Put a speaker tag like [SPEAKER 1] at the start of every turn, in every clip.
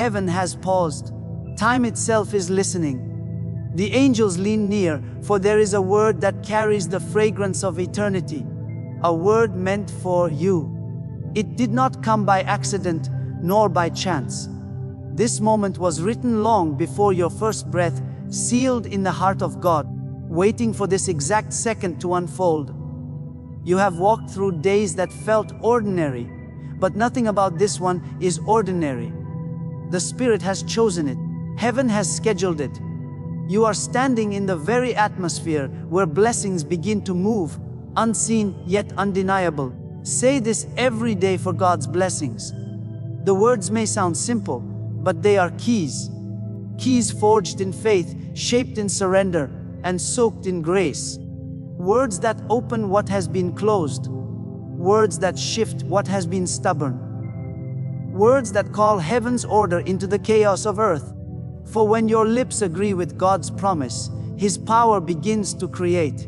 [SPEAKER 1] heaven has paused. Time itself is listening. The angels lean near, for there is a word that carries the fragrance of eternity. A word meant for you. It did not come by accident, nor by chance. This moment was written long before your first breath, sealed in the heart of God, waiting for this exact second to unfold. You have walked through days that felt ordinary, but nothing about this one is ordinary. The Spirit has chosen it. Heaven has scheduled it. You are standing in the very atmosphere where blessings begin to move, unseen yet undeniable. Say this every day for God's blessings. The words may sound simple, but they are keys. Keys forged in faith, shaped in surrender, and soaked in grace. Words that open what has been closed. Words that shift what has been stubborn. Words that call heaven's order into the chaos of earth. For when your lips agree with God's promise, His power begins to create.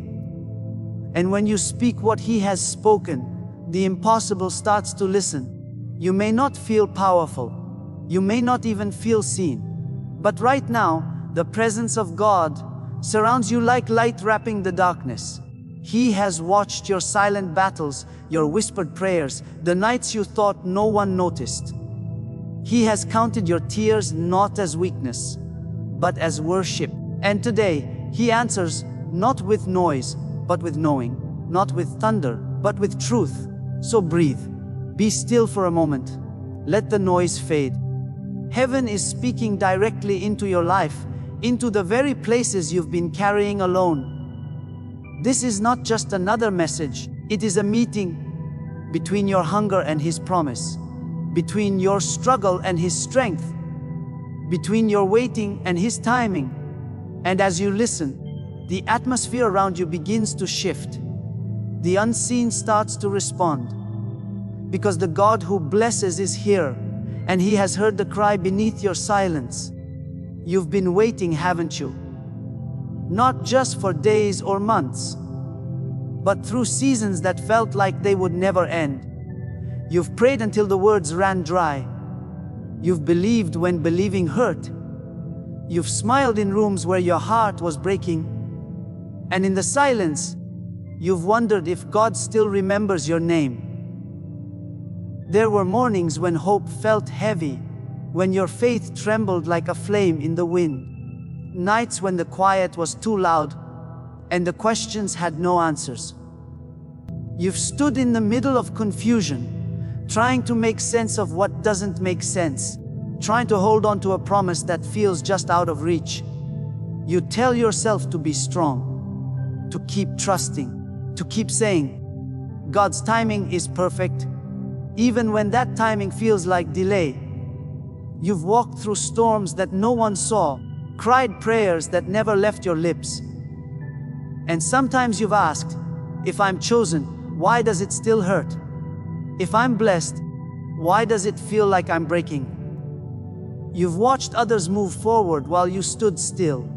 [SPEAKER 1] And when you speak what He has spoken, the impossible starts to listen. You may not feel powerful. You may not even feel seen. But right now, the presence of God surrounds you like light wrapping the darkness. He has watched your silent battles, your whispered prayers, the nights you thought no one noticed. He has counted your tears not as weakness, but as worship. And today, He answers not with noise, but with knowing, not with thunder, but with truth. So breathe. Be still for a moment. Let the noise fade. Heaven is speaking directly into your life, into the very places you've been carrying alone. This is not just another message. It is a meeting between your hunger and His promise, between your struggle and His strength, between your waiting and His timing. And as you listen, the atmosphere around you begins to shift. The unseen starts to respond. Because the God who blesses is here, and He has heard the cry beneath your silence. You've been waiting, haven't you? Not just for days or months, but through seasons that felt like they would never end. You've prayed until the words ran dry. You've believed when believing hurt. You've smiled in rooms where your heart was breaking. And in the silence, you've wondered if God still remembers your name. There were mornings when hope felt heavy, when your faith trembled like a flame in the wind. Nights when the quiet was too loud, and the questions had no answers. You've stood in the middle of confusion, trying to make sense of what doesn't make sense, trying to hold on to a promise that feels just out of reach. You tell yourself to be strong, to keep trusting, to keep saying, God's timing is perfect, even when that timing feels like delay. You've walked through storms that no one saw, cried prayers that never left your lips. And sometimes you've asked, if I'm chosen, why does it still hurt? If I'm blessed, why does it feel like I'm breaking? You've watched others move forward while you stood still.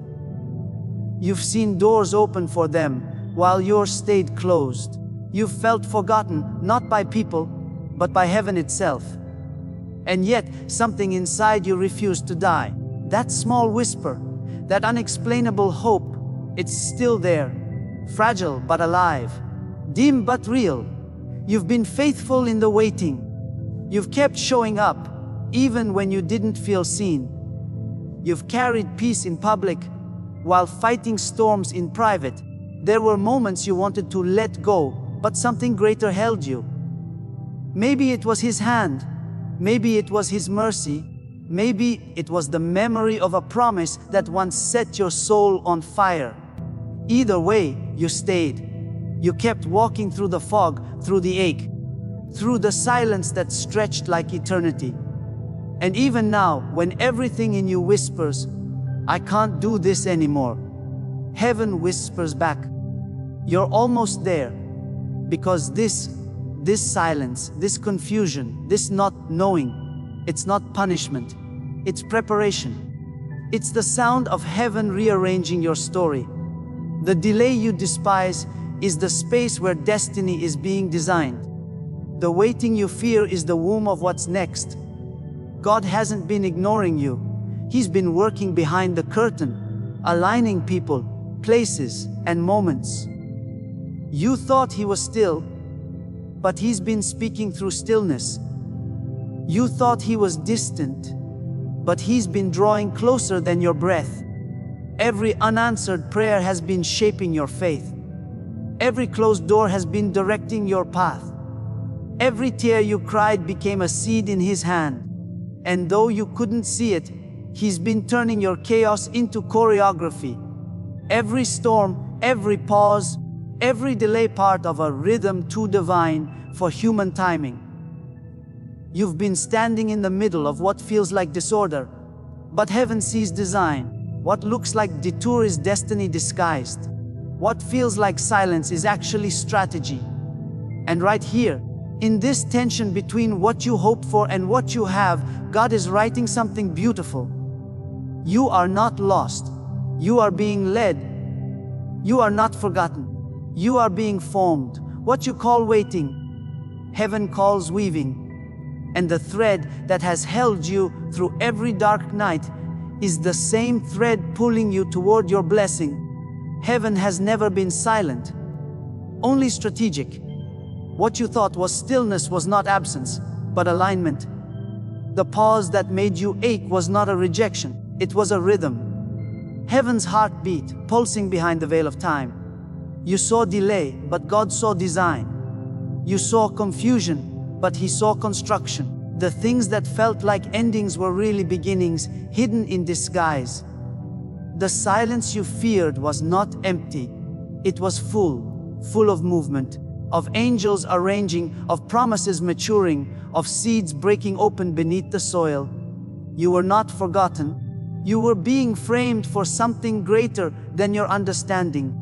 [SPEAKER 1] You've seen doors open for them while yours stayed closed. You've felt forgotten, not by people, but by heaven itself. And yet, something inside you refused to die. That small whisper, that unexplainable hope, it's still there. Fragile but alive. Dim but real. You've been faithful in the waiting. You've kept showing up, even when you didn't feel seen. You've carried peace in public, while fighting storms in private. There were moments you wanted to let go, but something greater held you. Maybe it was His hand. Maybe it was His mercy. Maybe it was the memory of a promise that once set your soul on fire. Either way, you stayed. You kept walking through the fog, through the ache, through the silence that stretched like eternity. And even now, when everything in you whispers, I can't do this anymore, heaven whispers back, you're almost there. Because this silence, this confusion, this not knowing, it's not punishment, it's preparation. It's the sound of heaven rearranging your story. The delay you despise is the space where destiny is being designed. The waiting you fear is the womb of what's next. God hasn't been ignoring you. He's been working behind the curtain, aligning people, places, and moments. You thought He was still, but He's been speaking through stillness. You thought He was distant, but He's been drawing closer than your breath. Every unanswered prayer has been shaping your faith. Every closed door has been directing your path. Every tear you cried became a seed in His hand. And though you couldn't see it, He's been turning your chaos into choreography. Every storm, every pause, every delay part of a rhythm too divine for human timing. You've been standing in the middle of what feels like disorder, but heaven sees design. What looks like detour is destiny disguised. What feels like silence is actually strategy. And right here, in this tension between what you hope for and what you have, God is writing something beautiful. You are not lost. You are being led. You are not forgotten. You are being formed. What you call waiting, heaven calls weaving. And the thread that has held you through every dark night is the same thread pulling you toward your blessing. Heaven has never been silent, only strategic. What you thought was stillness was not absence, but alignment. The pause that made you ache was not a rejection, it was a rhythm. Heaven's heartbeat, pulsing behind the veil of time. You saw delay, but God saw design. You saw confusion, but He saw construction. The things that felt like endings were really beginnings, hidden in disguise. The silence you feared was not empty. It was full of movement, of angels arranging, of promises maturing, of seeds breaking open beneath the soil. You were not forgotten. You were being framed for something greater than your understanding.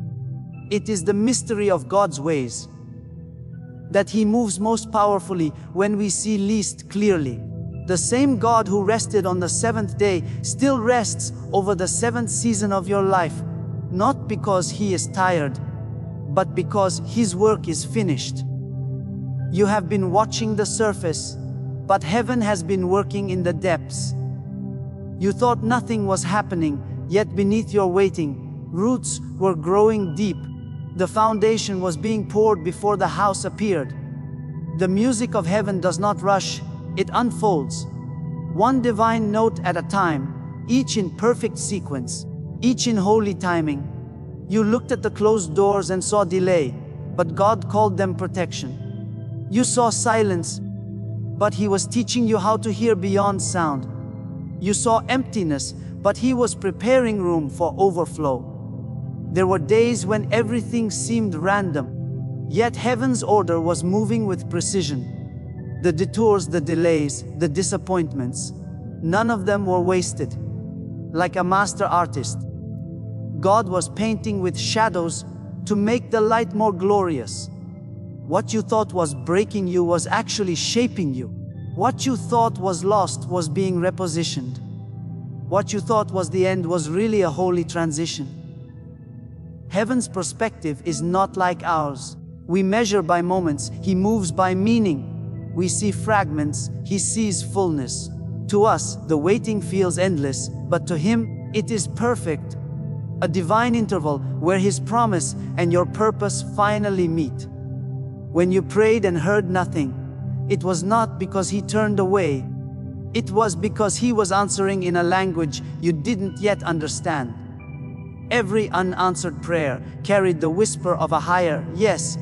[SPEAKER 1] It is the mystery of God's ways, that He moves most powerfully when we see least clearly. The same God who rested on the seventh day still rests over the seventh season of your life, not because He is tired, but because His work is finished. You have been watching the surface, but heaven has been working in the depths. You thought nothing was happening, yet beneath your waiting, roots were growing deep. The foundation was being poured before the house appeared. The music of heaven does not rush, it unfolds. One divine note at a time, each in perfect sequence, each in holy timing. You looked at the closed doors and saw delay, but God called them protection. You saw silence, but He was teaching you how to hear beyond sound. You saw emptiness, but He was preparing room for overflow. There were days when everything seemed random, yet heaven's order was moving with precision. The detours, the delays, the disappointments, none of them were wasted. Like a master artist, God was painting with shadows to make the light more glorious. What you thought was breaking you was actually shaping you. What you thought was lost was being repositioned. What you thought was the end was really a holy transition. Heaven's perspective is not like ours. We measure by moments, He moves by meaning. We see fragments, He sees fullness. To us, the waiting feels endless, but to Him, it is perfect. A divine interval where His promise and your purpose finally meet. When you prayed and heard nothing, it was not because He turned away. It was because He was answering in a language you didn't yet understand. Every unanswered prayer carried the whisper of a higher yes,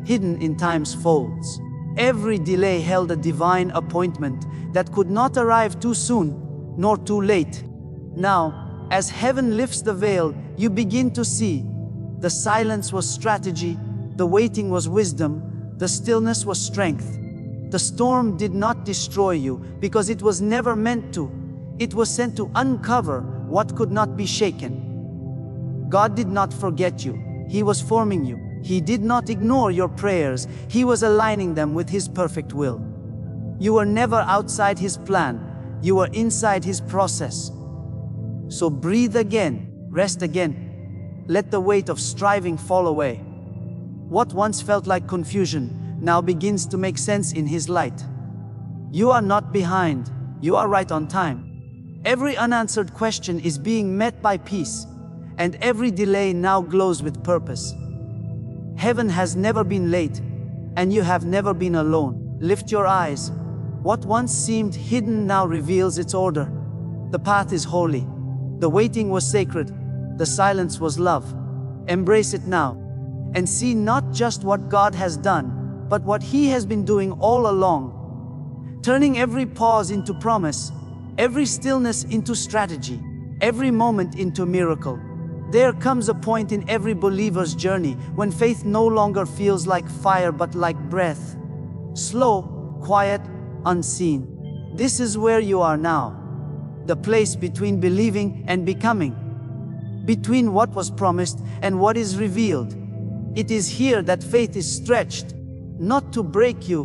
[SPEAKER 1] hidden in time's folds. Every delay held a divine appointment that could not arrive too soon, nor too late. Now, as heaven lifts the veil, you begin to see. The silence was strategy, the waiting was wisdom, the stillness was strength. The storm did not destroy you, because it was never meant to. It was sent to uncover what could not be shaken. God did not forget you. He was forming you. He did not ignore your prayers. He was aligning them with His perfect will. You were never outside His plan. You were inside His process. So breathe again, rest again. Let the weight of striving fall away. What once felt like confusion now begins to make sense in His light. You are not behind. You are right on time. Every unanswered question is being met by peace, and every delay now glows with purpose. Heaven has never been late, and you have never been alone. Lift your eyes. What once seemed hidden now reveals its order. The path is holy. The waiting was sacred. The silence was love. Embrace it now, and see not just what God has done, but what He has been doing all along, turning every pause into promise, every stillness into strategy, every moment into miracle. There comes a point in every believer's journey when faith no longer feels like fire but like breath. Slow, quiet, unseen. This is where you are now. The place between believing and becoming. Between what was promised and what is revealed. It is here that faith is stretched, not to break you,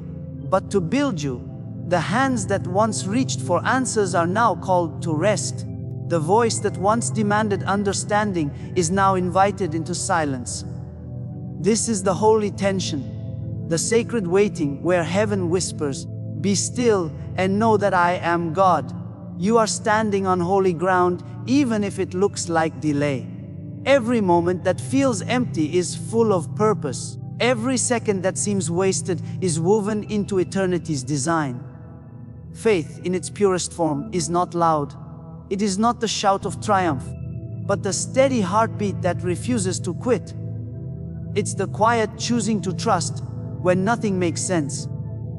[SPEAKER 1] but to build you. The hands that once reached for answers are now called to rest. The voice that once demanded understanding is now invited into silence. This is the holy tension, the sacred waiting where heaven whispers, "Be still and know that I am God." You are standing on holy ground, even if it looks like delay. Every moment that feels empty is full of purpose. Every second that seems wasted is woven into eternity's design. Faith, in its purest form, is not loud. It is not the shout of triumph, but the steady heartbeat that refuses to quit. It's the quiet choosing to trust when nothing makes sense.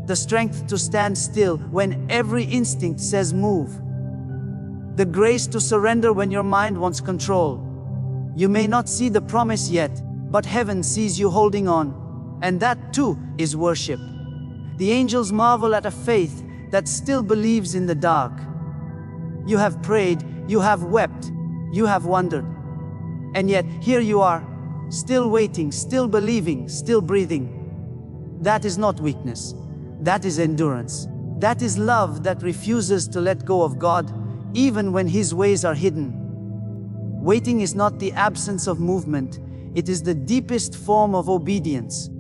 [SPEAKER 1] The strength to stand still when every instinct says move. The grace to surrender when your mind wants control. You may not see the promise yet, but heaven sees you holding on, and that too is worship. The angels marvel at a faith that still believes in the dark. You have prayed, you have wept, you have wondered. And yet, here you are, still waiting, still believing, still breathing. That is not weakness. That is endurance. That is love that refuses to let go of God, even when His ways are hidden. Waiting is not the absence of movement, it is the deepest form of obedience.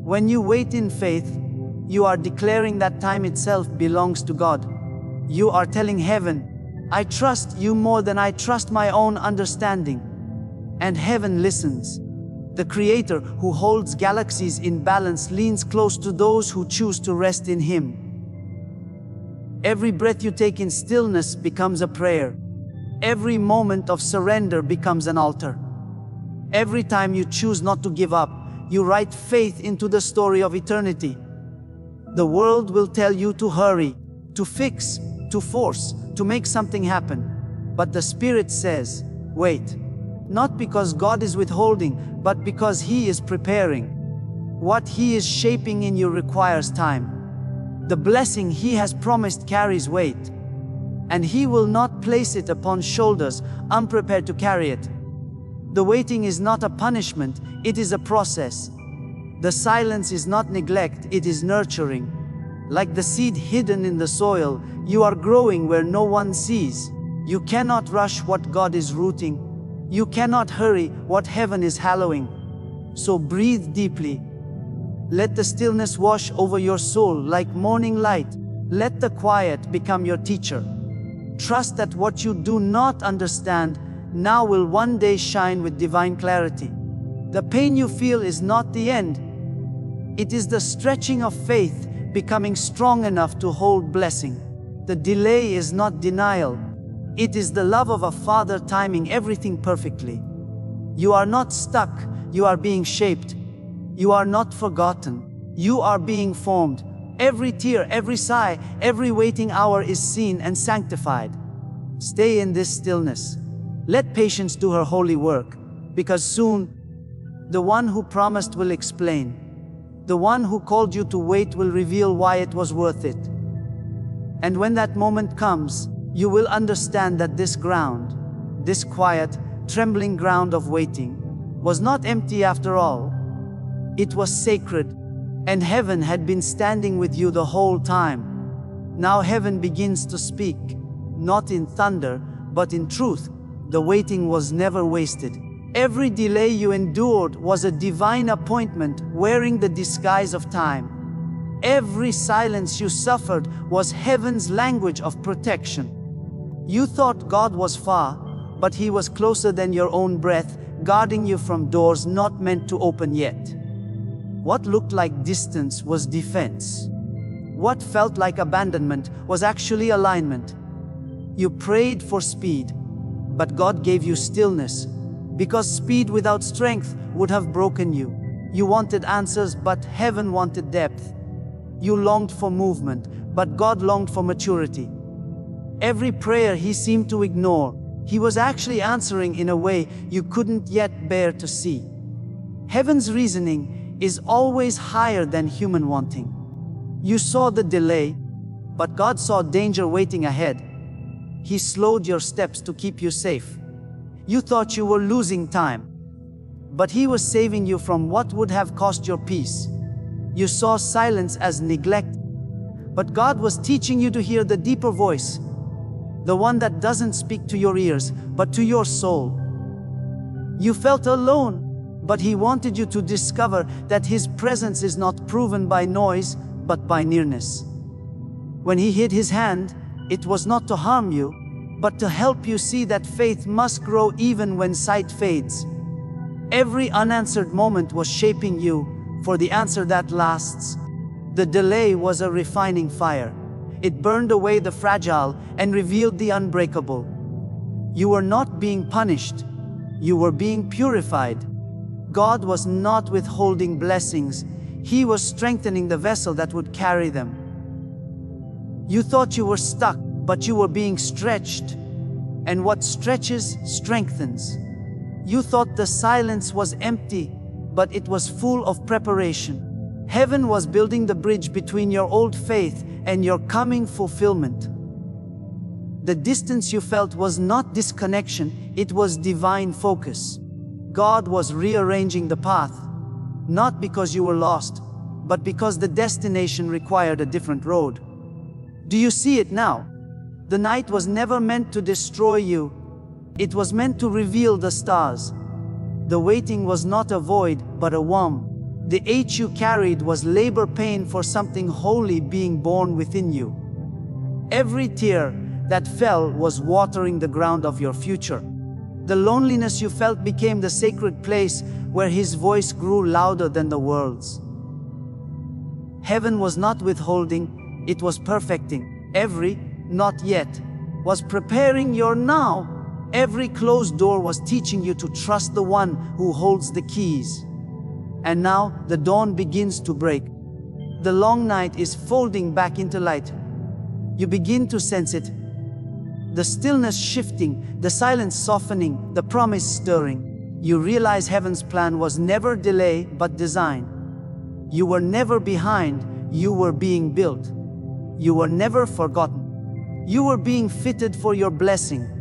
[SPEAKER 1] When you wait in faith, you are declaring that time itself belongs to God. You are telling heaven, "I trust you more than I trust my own understanding." And heaven listens. The Creator, who holds galaxies in balance, leans close to those who choose to rest in Him. Every breath you take in stillness becomes a prayer. Every moment of surrender becomes an altar. Every time you choose not to give up, you write faith into the story of eternity. The world will tell you to hurry, to fix, to force, to make something happen. But the Spirit says, wait. Not because God is withholding, but because He is preparing. What He is shaping in you requires time. The blessing He has promised carries weight, and He will not place it upon shoulders unprepared to carry it. The waiting is not a punishment, it is a process. The silence is not neglect, it is nurturing. Like the seed hidden in the soil, you are growing where no one sees. You cannot rush what God is rooting. You cannot hurry what heaven is hallowing. So breathe deeply. Let the stillness wash over your soul like morning light. Let the quiet become your teacher. Trust that what you do not understand now will one day shine with divine clarity. The pain you feel is not the end. It is the stretching of faith, becoming strong enough to hold blessing. The delay is not denial. It is the love of a Father timing everything perfectly. You are not stuck, you are being shaped. You are not forgotten, you are being formed. Every tear, every sigh, every waiting hour is seen and sanctified. Stay in this stillness. Let patience do her holy work, because soon, the one who promised will explain. The one who called you to wait will reveal why it was worth it. And when that moment comes, you will understand that this ground, this quiet, trembling ground of waiting, was not empty after all. It was sacred, and heaven had been standing with you the whole time. Now heaven begins to speak, not in thunder, but in truth. The waiting was never wasted. Every delay you endured was a divine appointment wearing the disguise of time. Every silence you suffered was heaven's language of protection. You thought God was far, but He was closer than your own breath, guarding you from doors not meant to open yet. What looked like distance was defense. What felt like abandonment was actually alignment. You prayed for speed, but God gave you stillness, because speed without strength would have broken you. You wanted answers, but heaven wanted depth. You longed for movement, but God longed for maturity. Every prayer He seemed to ignore, He was actually answering in a way you couldn't yet bear to see. Heaven's reasoning is always higher than human wanting. You saw the delay, but God saw danger waiting ahead. He slowed your steps to keep you safe. You thought you were losing time, but He was saving you from what would have cost your peace. You saw silence as neglect, but God was teaching you to hear the deeper voice, the one that doesn't speak to your ears, but to your soul. You felt alone, but He wanted you to discover that His presence is not proven by noise, but by nearness. When He hid His hand, it was not to harm you, but to help you see that faith must grow even when sight fades. Every unanswered moment was shaping you for the answer that lasts. The delay was a refining fire. It burned away the fragile and revealed the unbreakable. You were not being punished. You were being purified. God was not withholding blessings. He was strengthening the vessel that would carry them. You thought you were stuck, but you were being stretched. And what stretches, strengthens. You thought the silence was empty, but it was full of preparation. Heaven was building the bridge between your old faith and your coming fulfillment. The distance you felt was not disconnection, it was divine focus. God was rearranging the path, not because you were lost, but because the destination required a different road. Do you see it now? The night was never meant to destroy you. It was meant to reveal the stars. The waiting was not a void, but a womb. The ache you carried was labor pain for something holy being born within you. Every tear that fell was watering the ground of your future. The loneliness you felt became the sacred place where His voice grew louder than the world's. Heaven was not withholding, it was perfecting. Every not yet was preparing your now. Every closed door was teaching you to trust the one who holds the keys. And now the dawn begins to break. The long night is folding back into light. You begin to sense it. The stillness shifting, the silence softening, the promise stirring. You realize heaven's plan was never delay but design. You were never behind, you were being built. You were never forgotten. You were being fitted for your blessing.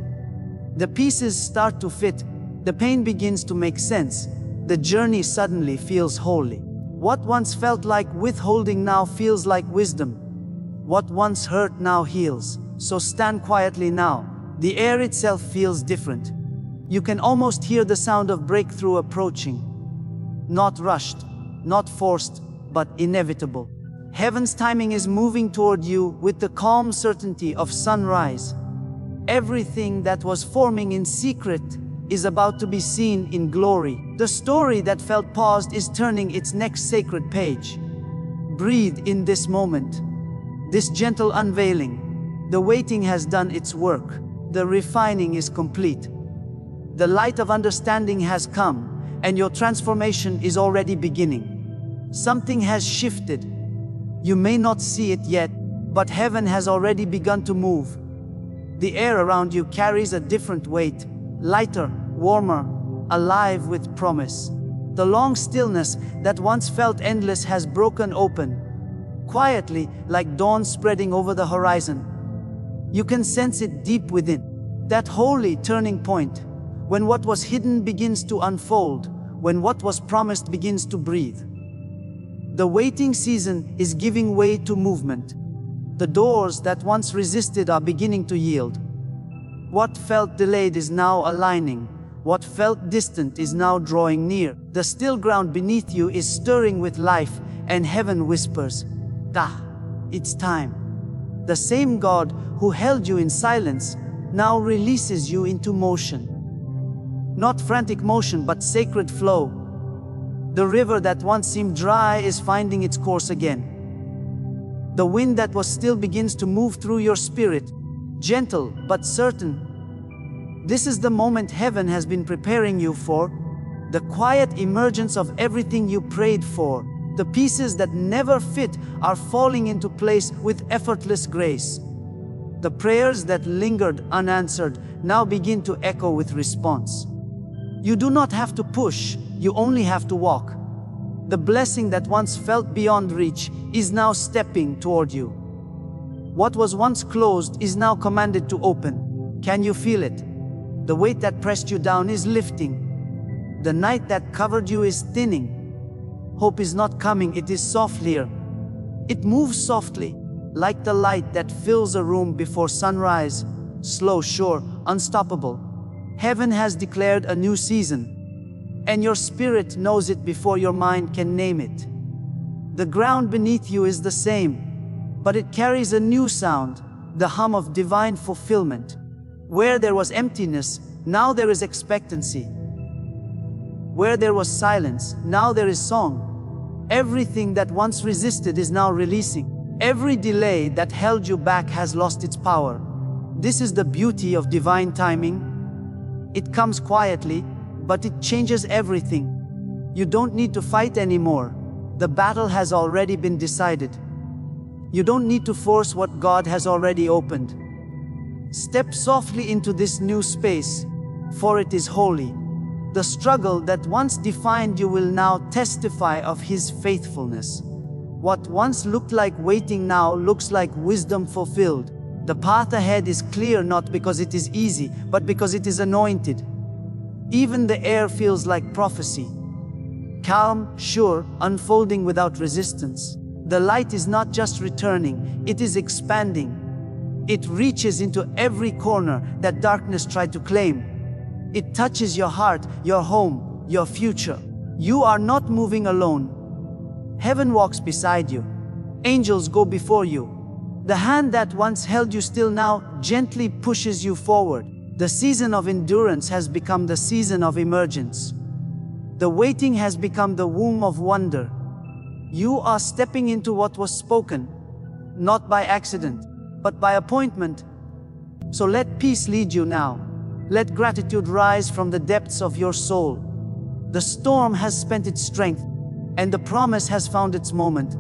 [SPEAKER 1] The pieces start to fit, the pain begins to make sense, the journey suddenly feels holy. What once felt like withholding now feels like wisdom. What once hurt now heals, so stand quietly now. The air itself feels different. You can almost hear the sound of breakthrough approaching. Not rushed, not forced, but inevitable. Heaven's timing is moving toward you with the calm certainty of sunrise. Everything that was forming in secret is about to be seen in glory. The story that felt paused is turning its next sacred page. Breathe in this moment, this gentle unveiling. The waiting has done its work. The refining is complete. The light of understanding has come, and your transformation is already beginning. Something has shifted. You may not see it yet, but heaven has already begun to move. The air around you carries a different weight, lighter, warmer, alive with promise. The long stillness that once felt endless has broken open, quietly like dawn spreading over the horizon. You can sense it deep within, that holy turning point, when what was hidden begins to unfold, when what was promised begins to breathe. The waiting season is giving way to movement. The doors that once resisted are beginning to yield. What felt delayed is now aligning. What felt distant is now drawing near. The still ground beneath you is stirring with life, and heaven whispers, It's time. The same God who held you in silence now releases you into motion. Not frantic motion, but sacred flow. The river that once seemed dry is finding its course again. The wind that was still begins to move through your spirit, gentle but certain. This is the moment heaven has been preparing you for, the quiet emergence of everything you prayed for. The pieces that never fit are falling into place with effortless grace. The prayers that lingered unanswered now begin to echo with response. You do not have to push, you only have to walk. The blessing that once felt beyond reach is now stepping toward you. What was once closed is now commanded to open. Can you feel it? The weight that pressed you down is lifting. The night that covered you is thinning. Hope is not coming, it is softlier. It moves softly, like the light that fills a room before sunrise, slow, sure, unstoppable. Heaven has declared a new season, and your spirit knows it before your mind can name it. The ground beneath you is the same, but it carries a new sound, the hum of divine fulfillment. Where there was emptiness, now there is expectancy. Where there was silence, now there is song. Everything that once resisted is now releasing. Every delay that held you back has lost its power. This is the beauty of divine timing. It comes quietly, but it changes everything. You don't need to fight anymore. The battle has already been decided. You don't need to force what God has already opened. Step softly into this new space, for it is holy. The struggle that once defined you will now testify of His faithfulness. What once looked like waiting now looks like wisdom fulfilled. The path ahead is clear not because it is easy, but because it is anointed. Even the air feels like prophecy. Calm, sure, unfolding without resistance. The light is not just returning, it is expanding. It reaches into every corner that darkness tried to claim. It touches your heart, your home, your future. You are not moving alone. Heaven walks beside you. Angels go before you. The hand that once held you still now gently pushes you forward. The season of endurance has become the season of emergence. The waiting has become the womb of wonder. You are stepping into what was spoken, not by accident, but by appointment. So let peace lead you now. Let gratitude rise from the depths of your soul. The storm has spent its strength, and the promise has found its moment.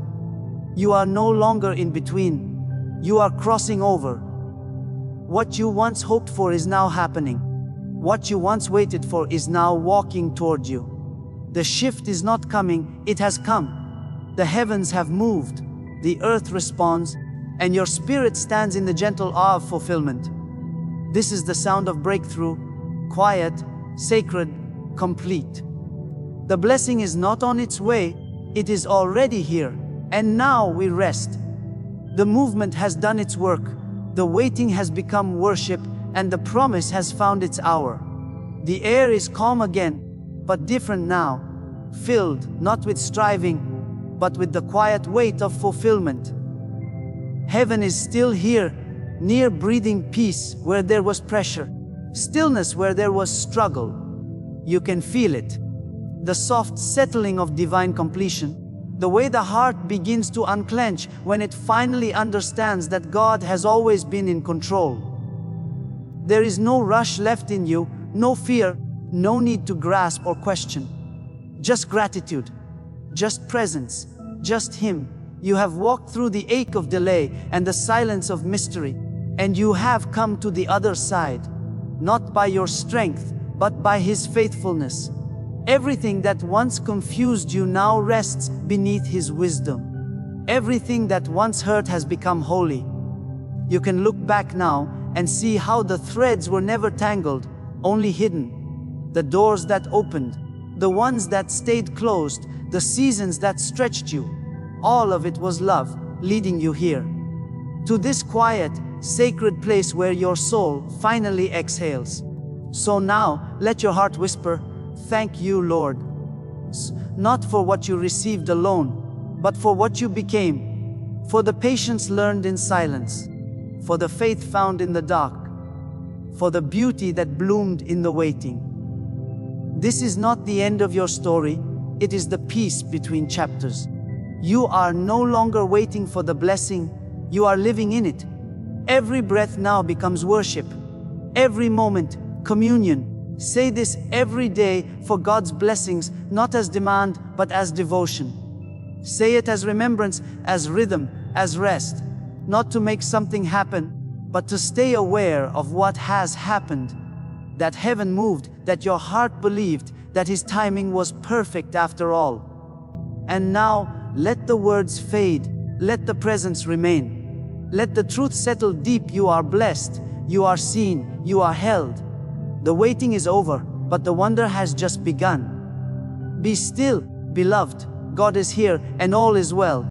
[SPEAKER 1] You are no longer in between. You are crossing over. What you once hoped for is now happening. What you once waited for is now walking toward you. The shift is not coming, it has come. The heavens have moved, the earth responds, and your spirit stands in the gentle awe of fulfillment. This is the sound of breakthrough, quiet, sacred, complete. The blessing is not on its way, it is already here, and now we rest. The movement has done its work, the waiting has become worship, and the promise has found its hour. The air is calm again, but different now, filled not with striving, but with the quiet weight of fulfillment. Heaven is still here, near breathing peace where there was pressure, stillness where there was struggle. You can feel it. The soft settling of divine completion, the way the heart begins to unclench when it finally understands that God has always been in control. There is no rush left in you, no fear, no need to grasp or question. Just gratitude, just presence, just Him. You have walked through the ache of delay and the silence of mystery, and you have come to the other side, not by your strength, but by His faithfulness. Everything that once confused you now rests beneath His wisdom. Everything that once hurt has become holy. You can look back now and see how the threads were never tangled, only hidden. The doors that opened, the ones that stayed closed, the seasons that stretched you. All of it was love, leading you here. To this quiet, sacred place where your soul finally exhales. So now, let your heart whisper, "Thank you, Lord." Not for what you received alone, but for what you became. for the patience learned in silence, for the faith found in the dark, for the beauty that bloomed in the waiting. This is not the end of your story, it is the peace between chapters. You are no longer waiting for the blessing, you are living in it. Every breath now becomes worship. Every moment, communion. Say this every day for God's blessings, not as demand, but as devotion. Say it as remembrance, as rhythm, as rest. Not to make something happen, but to stay aware of what has happened. That heaven moved, that your heart believed, that His timing was perfect after all. And now, let the words fade, let the presence remain. Let the truth settle deep. You are blessed, you are seen, you are held. The waiting is over, but the wonder has just begun. Be still, beloved, God is here, and all is well.